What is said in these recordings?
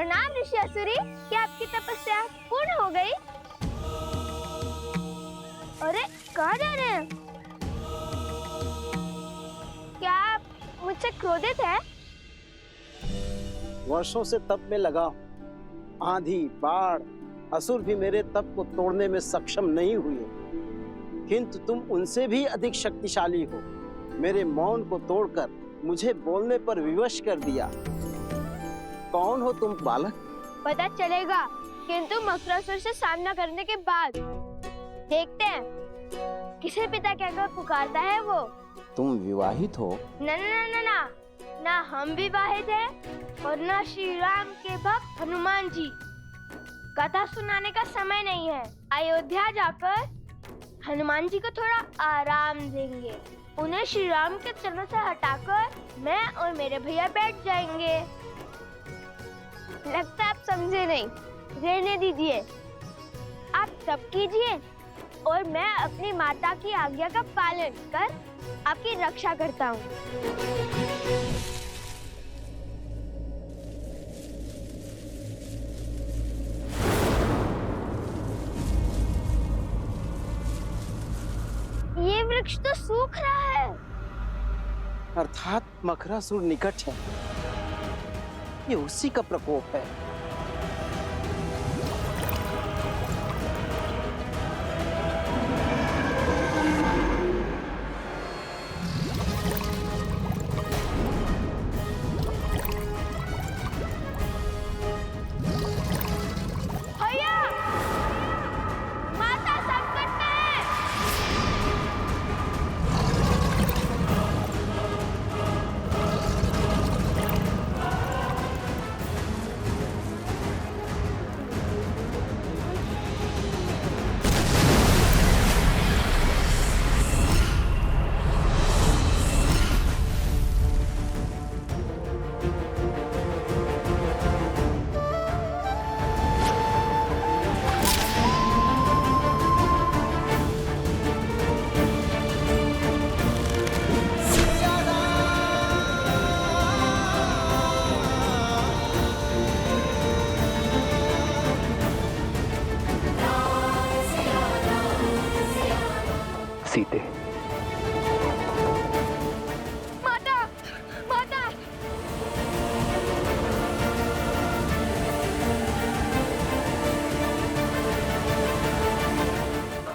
प्रणाम ऋषि असुरी, क्या आपकी तपस्या पूर्ण हो गई? अरे कहाँ जा रहे हैं? क्या आप मुझसे क्रोधित हैं? वर्षों से तप में लगा हूं। आंधी, बाढ़, असुर भी मेरे तप को तोड़ने में सक्षम नहीं हुए, किंतु तुम उनसे भी अधिक शक्तिशाली हो। मेरे मौन को तोड़कर मुझे बोलने पर विवश कर दिया। कौन हो तुम बालक? पता चलेगा, किंतु मकरासुर से सामना करने के बाद देखते हैं किसे पिता कहकर पुकारता है वो। तुम विवाहित हो? ना ना ना ना, ना हम विवाहित हैं और ना श्री राम के भक्त हनुमान जी। कथा सुनाने का समय नहीं है। अयोध्या जाकर हनुमान जी को थोड़ा आराम देंगे। उन्हें श्री राम के चरणों से हटाकर मैं और मेरे भैया बैठ जाएंगे। लगता है आप समझे नहीं, रहने दीजिए। आप तप कीजिए और मैं अपनी माता की आज्ञा का पालन कर आपकी रक्षा करता हूँ। ये वृक्ष तो सूख रहा है। अर्थात मकरासुर निकट है। ये उसी का प्रकोप है। भैया, माता संकट में है। सीते, माता, माता।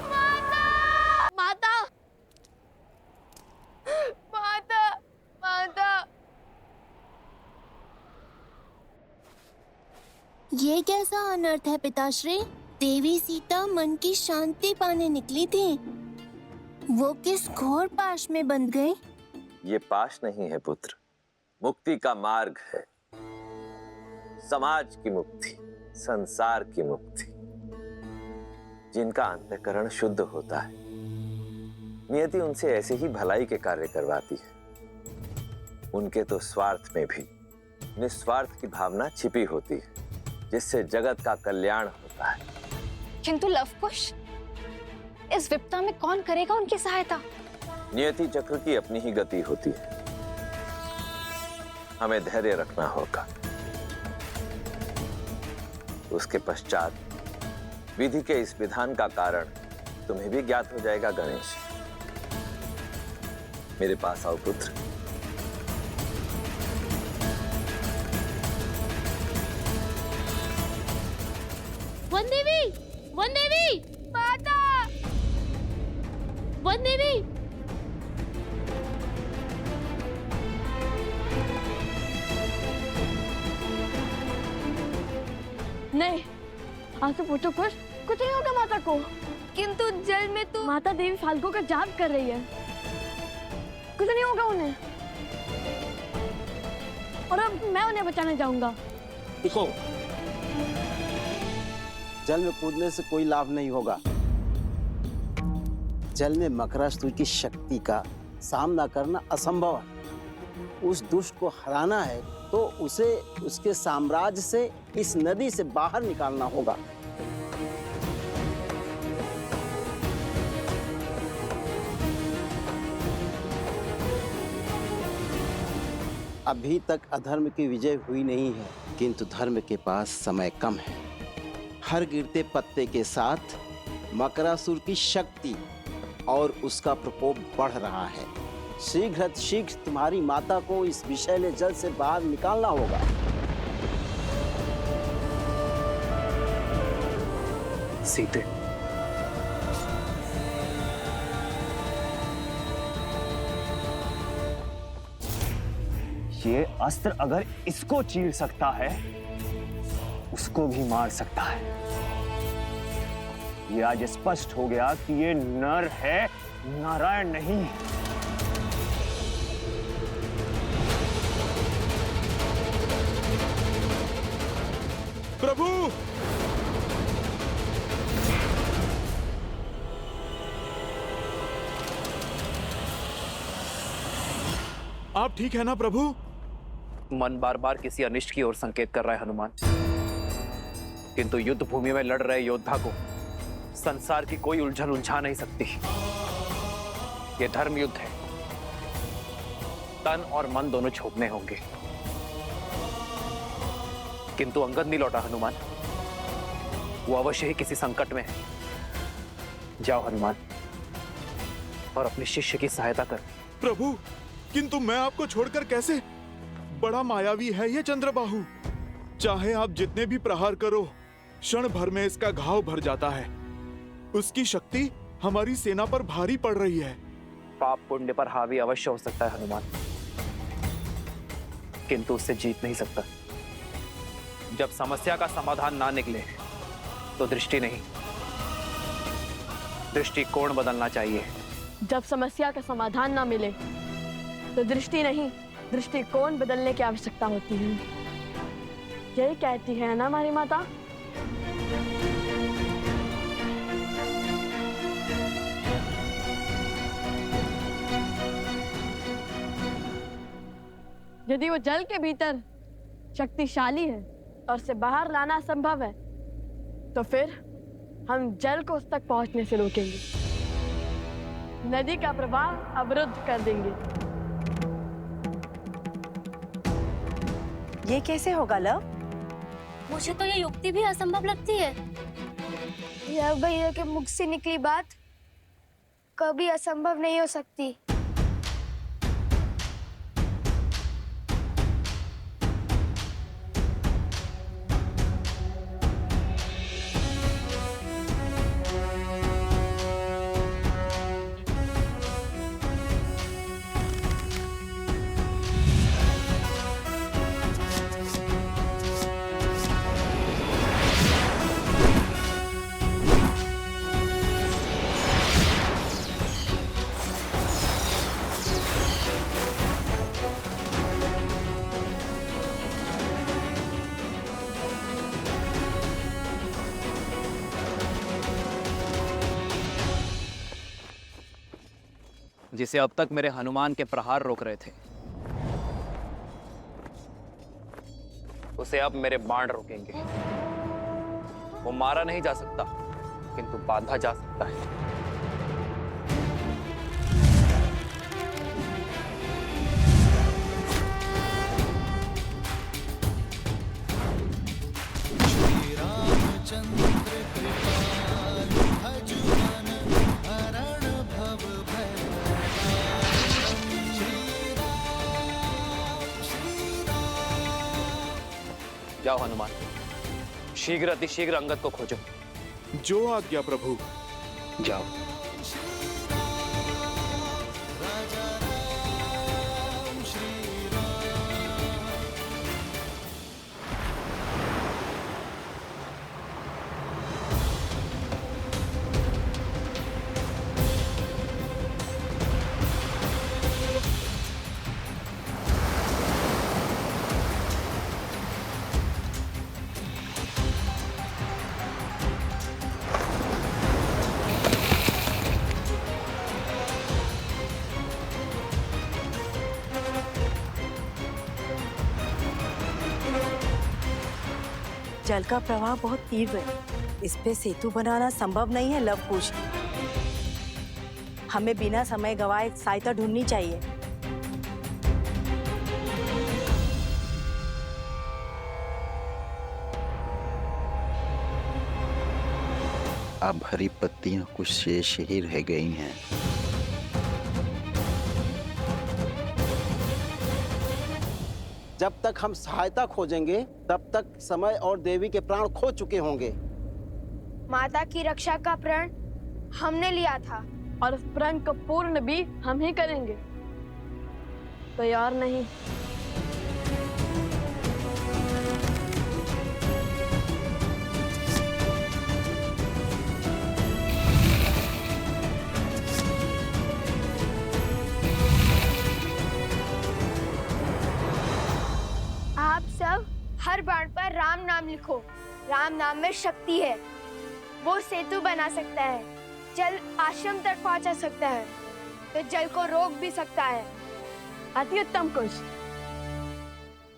माता, माता, माता। ये कैसा अनर्थ है पिताश्री? देवी सीता मन की शांति पाने निकली थी, वो किस घोर पाश में बंध गई? ये पाश नहीं है पुत्र, मुक्ति का मार्ग है। समाज की मुक्ति, संसार की मुक्ति। जिनका अंतःकरण शुद्ध होता है, नियति उनसे ऐसे ही भलाई के कार्य करवाती है। उनके तो स्वार्थ में भी निस्वार्थ की भावना छिपी होती है, जिससे जगत का कल्याण होता है। किंतु लवकुश, इस विपदा में कौन करेगा उनकी सहायता? नियति चक्र की अपनी ही गति होती है। हमें धैर्य रखना होगा। उसके पश्चात विधि के इस विधान का कारण तुम्हें भी ज्ञात हो जाएगा। गणेश, मेरे पास आओ पुत्र। वन देवी, वन देवी, माता, वन देवी। नहीं, आंसू पूछो कुछ नहीं होगा माता को। किंतु जल में तो माता देवी फाल्गु का जाप कर रही है, कुछ नहीं होगा उन्हें। और अब मैं उन्हें बचाने जाऊंगा। देखो, जल में कूदने से कोई लाभ नहीं होगा। जल में मकरासुर की शक्ति का सामना करना असंभव है। उस दुष्ट को हराना है तो उसे उसके साम्राज्य से, इस नदी से बाहर निकालना होगा। अभी तक अधर्म की विजय हुई नहीं है, किंतु धर्म के पास समय कम है। हर गिरते पत्ते के साथ मकरासुर की शक्ति और उसका प्रकोप बढ़ रहा है। शीघ्र तुम्हारी माता को इस विषैले जल से बाहर निकालना होगा। सीते, ये अस्त्र अगर इसको चीर सकता है, उसको भी मार सकता है। ये आज स्पष्ट हो गया कि ये नर है, नारायण नहीं। प्रभु, आप ठीक है ना प्रभु? मन बार बार किसी अनिष्ट की ओर संकेत कर रहा है हनुमान, किंतु युद्ध भूमि में लड़ रहे योद्धा को संसार की कोई उलझन उलझा नहीं सकती। ये धर्म युद्ध है, तन और मन दोनों छोड़ने होंगे। किंतु अंगद नहीं लौटा हनुमान, वो अवश्य ही किसी संकट में है। जाओ हनुमान और अपने शिष्य की सहायता कर। प्रभु, किंतु मैं आपको छोड़कर कैसे? बड़ा मायावी है ये चंद्रबाहु। चाहे आप जितने भी प्रहार करो, क्षण भर में इसका घाव भर जाता है। उसकी शक्ति हमारी सेना पर भारी पड़ रही है। पाप पुण्य पर हावी अवश्य हो सकता है हनुमान, किंतु उससे जीत नहीं सकता। जब समस्या का समाधान ना निकले तो दृष्टि नहीं, दृष्टिकोण बदलना चाहिए। जब समस्या का समाधान ना मिले तो दृष्टि नहीं, दृष्टिकोण बदलने की आवश्यकता होती है। यही कहती है ना हमारी माता। यदि वो जल के भीतर शक्तिशाली है और उसे बाहर लाना संभव है, तो फिर हम जल को उस तक पहुंचने से रोकेंगे, नदी का प्रवाह अवरुद्ध कर देंगे। ये कैसे होगा लव? मुझे तो ये युक्ति भी असंभव लगती है। यह भैया के मुख से निकली बात कभी असंभव नहीं हो सकती। जिसे अब तक मेरे हनुमान के प्रहार रोक रहे थे, उसे अब मेरे बाण रोकेंगे। वो मारा नहीं जा सकता, किंतु बांधा जा सकता है। जाओ हनुमान, शीघ्र अतिशीघ्र अंगद को खोजो। जो आज्ञा प्रभु। जाओ। जल का प्रवाह बहुत तीव्र है, इस पे सेतु बनाना संभव नहीं है लवकुश। हमें बिना समय गवाए सहायता ढूंढनी चाहिए। अब हरी पत्तियां कुछ शेष ही रह गई हैं। जब तक हम सहायता खोजेंगे तब तक समय और देवी के प्राण खो चुके होंगे। माता की रक्षा का प्रण हमने लिया था और उस प्रण को पूर्ण भी हम ही करेंगे, कोई और नहीं। आप सब हर बाण पर राम नाम लिखो। राम नाम में शक्ति है, वो सेतु बना सकता है, जल आश्रम तक पहुंचा सकता है, तो जल को रोक भी सकता है। अति उत्तम कुश।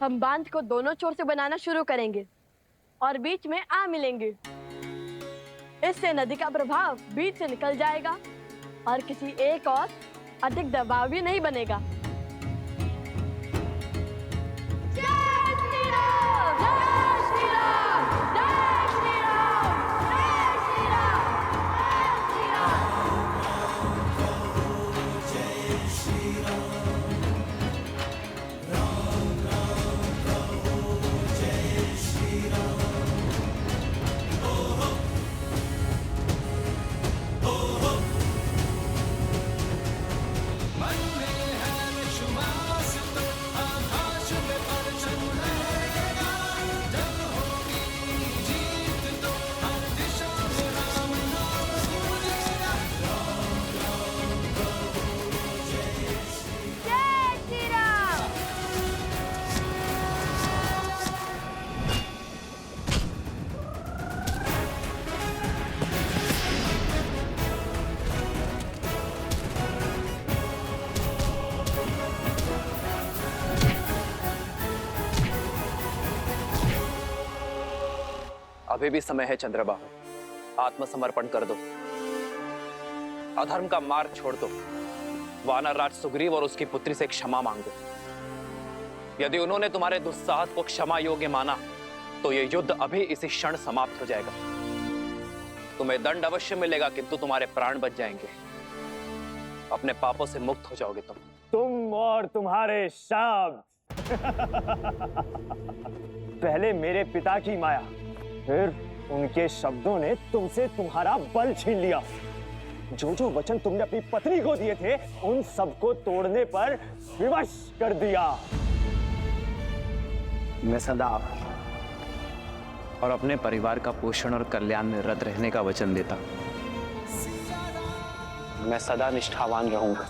हम बांध को दोनों छोर से बनाना शुरू करेंगे और बीच में आ मिलेंगे। इससे नदी का प्रभाव बीच से निकल जाएगा और किसी एक और अधिक दबाव भी नहीं बनेगा। अभी भी समय है चंद्रबाहु, आत्मसमर्पण कर दो, अधर्म का मार्ग छोड़ दो, वानर राज सुग्रीव और उसकी पुत्री से क्षमा मांगो। यदि उन्होंने तुम्हारे दुस्साहस को क्षमा योग्य माना तो ये युद्ध अभी इसी क्षण समाप्त हो जाएगा। तुम्हें दंड अवश्य मिलेगा, किंतु तुम्हारे प्राण बच जाएंगे। अपने पापों से मुक्त हो जाओगे तुम और तुम्हारे शब्द। पहले मेरे पिता की माया, फिर उनके शब्दों ने तुमसे तुम्हारा बल छीन लिया। जो जो वचन तुमने अपनी पत्नी को दिए थे, उन सबको तोड़ने पर विवश कर दिया। मैं सदा और अपने परिवार का पोषण और कल्याण में रत रहने का वचन देता। मैं सदा निष्ठावान रहूंगा,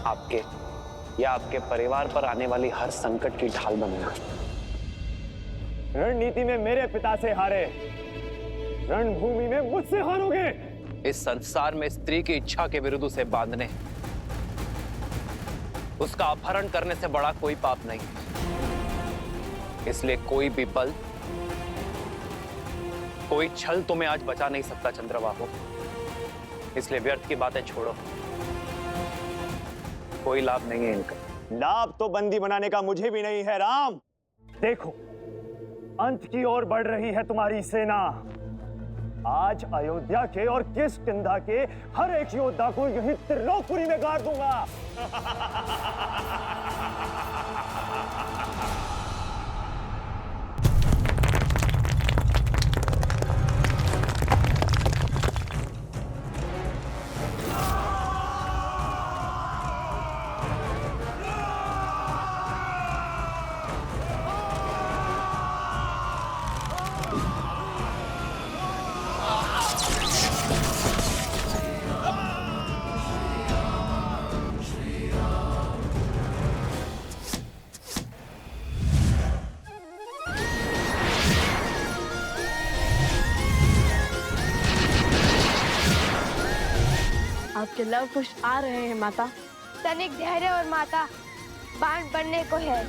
आपके या आपके परिवार पर आने वाली हर संकट की ढाल बनूंगा। रणनीति में मेरे पिता से हारे, रणभूमि में मुझसे हारोगे। इस संसार में स्त्री की इच्छा के विरुद्ध उसे बांधने, उसका अपहरण करने से बड़ा कोई पाप नहीं। इसलिए कोई भी बल, कोई छल तुम्हें आज बचा नहीं सकता चंद्रबाहु। इसलिए व्यर्थ की बातें छोड़ो, कोई लाभ नहीं है इनका। लाभ तो बंदी बनाने का मुझे भी नहीं है राम। देखो, अंत की ओर बढ़ रही है तुम्हारी सेना। आज अयोध्या के और किष्किंधा के हर एक योद्धा को यही त्रिलोकपुरी में गाड़ दूंगा। आपके लव कुश आ रहे हैं माता। तनिक धैर्य और माता, बाण बनने को है।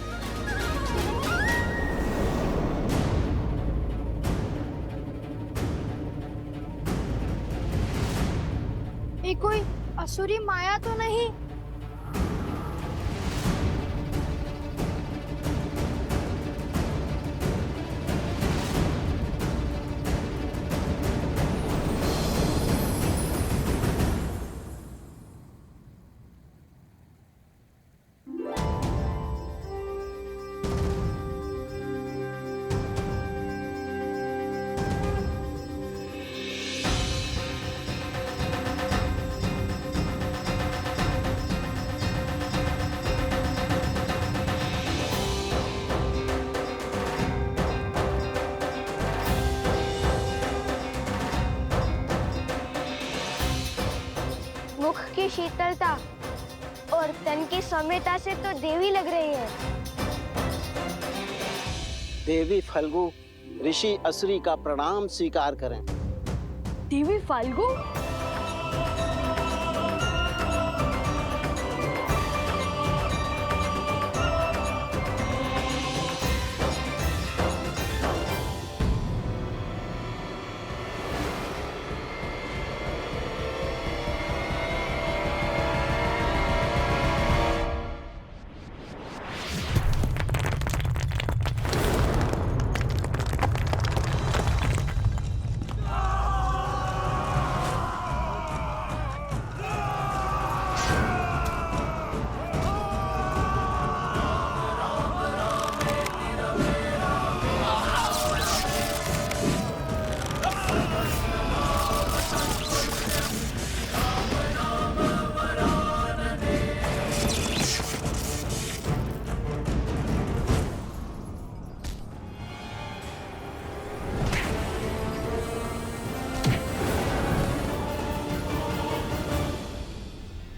ये कोई असुरी माया तो नहीं? की शीतलता और तन की सौम्यता से तो देवी लग रही है। देवी फल्गु, ऋषि असुरी का प्रणाम स्वीकार करें। देवी फाल्गु?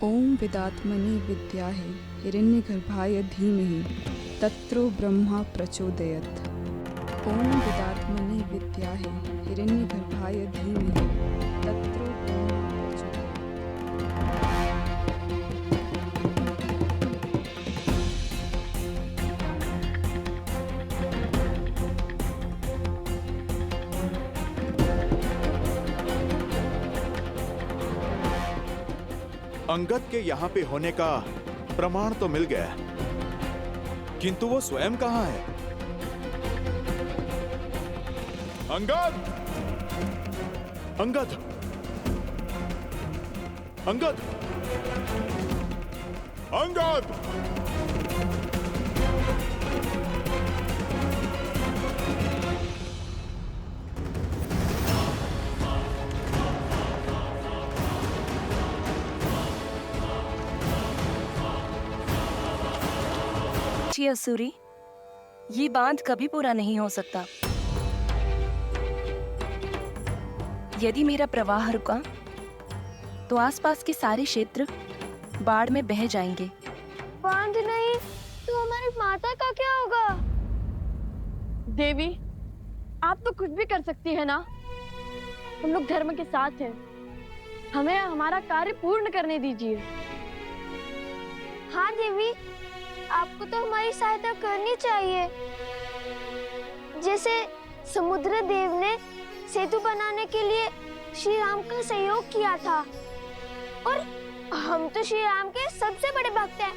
ओम विदात्मनि विद्याहे हिरण्यगर्भाय धीमहि तत्रो ब्रह्मा प्रचोदयात्। ओम विदात्मनि विद्याहे हिरण्यगर्भाय धीमहि तत्रो ब्रह्मा प्रचोदयात्। अंगद के यहाँ पे होने का प्रमाण तो मिल गया, किंतु वो स्वयं कहाँ है? अंगद! अंगद! अंगद! अंगद! असुरी, ये बांध कभी पूरा नहीं हो सकता। यदि मेरा प्रवाह रुका तो आसपास के सारे क्षेत्र बाढ़ में बह जाएंगे। बांध नहीं तो हमारी माता का क्या होगा? देवी, आप तो कुछ भी कर सकती है ना। हम लोग धर्म के साथ हैं, हमें हमारा कार्य पूर्ण करने दीजिए। हाँ देवी, आपको तो हमारी सहायता करनी चाहिए। जैसे समुद्र देव ने सेतु बनाने के लिए श्री राम का सहयोग किया था, और हम तो श्री राम के सबसे बड़े भक्त हैं,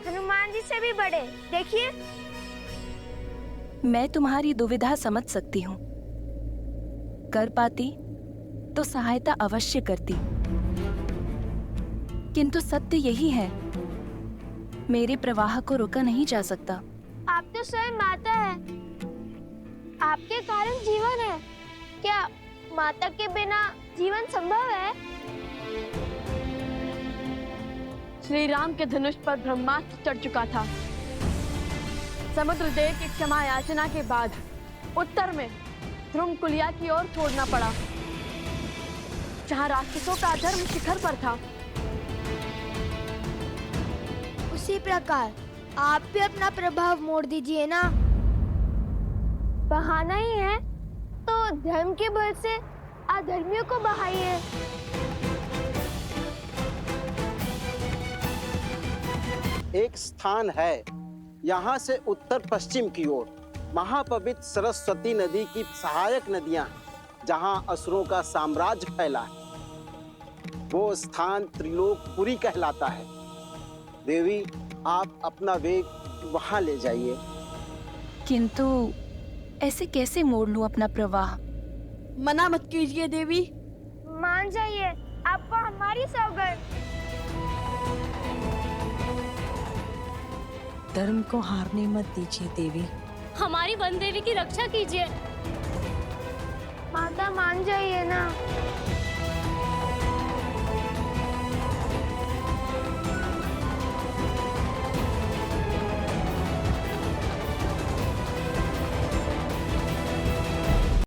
हनुमान जी से भी बड़े। देखिए, मैं तुम्हारी दुविधा समझ सकती हूँ। कर पाती तो सहायता अवश्य करती, किंतु सत्य यही है, मेरे प्रवाह को रोका नहीं जा सकता। आप तो स्वयं माता है, आपके कारण जीवन है। क्या माता के बिना जीवन संभव है? श्री राम के धनुष पर ब्रह्मास्त्र चढ़ चुका था। समुद्र देव की क्षमा याचना के बाद उत्तर में ध्रुमकुलिया की ओर छोड़ना पड़ा, जहाँ राक्षसों का अधर्म शिखर पर था। उसी प्रकार आप भी अपना प्रभाव मोड़ दीजिए ना। बहाना ही है तो धर्म के बल से अधर्मियों को बहाइए। एक स्थान है, यहाँ से उत्तर पश्चिम की ओर महापवित्र सरस्वती नदी की सहायक नदियां, जहाँ असुरों का साम्राज्य फैला है। वो स्थान त्रिलोकपुरी कहलाता है। देवी, आप अपना वेग वहां ले जाइए। किंतु ऐसे कैसे मोड़ लूं अपना प्रवाह? मना मत कीजिए देवी। मान जाइए, आपको हमारी सौगंध। धर्म को हारने मत दीजिए देवी। हमारी वन देवी की रक्षा कीजिए। माता मान जाइए ना।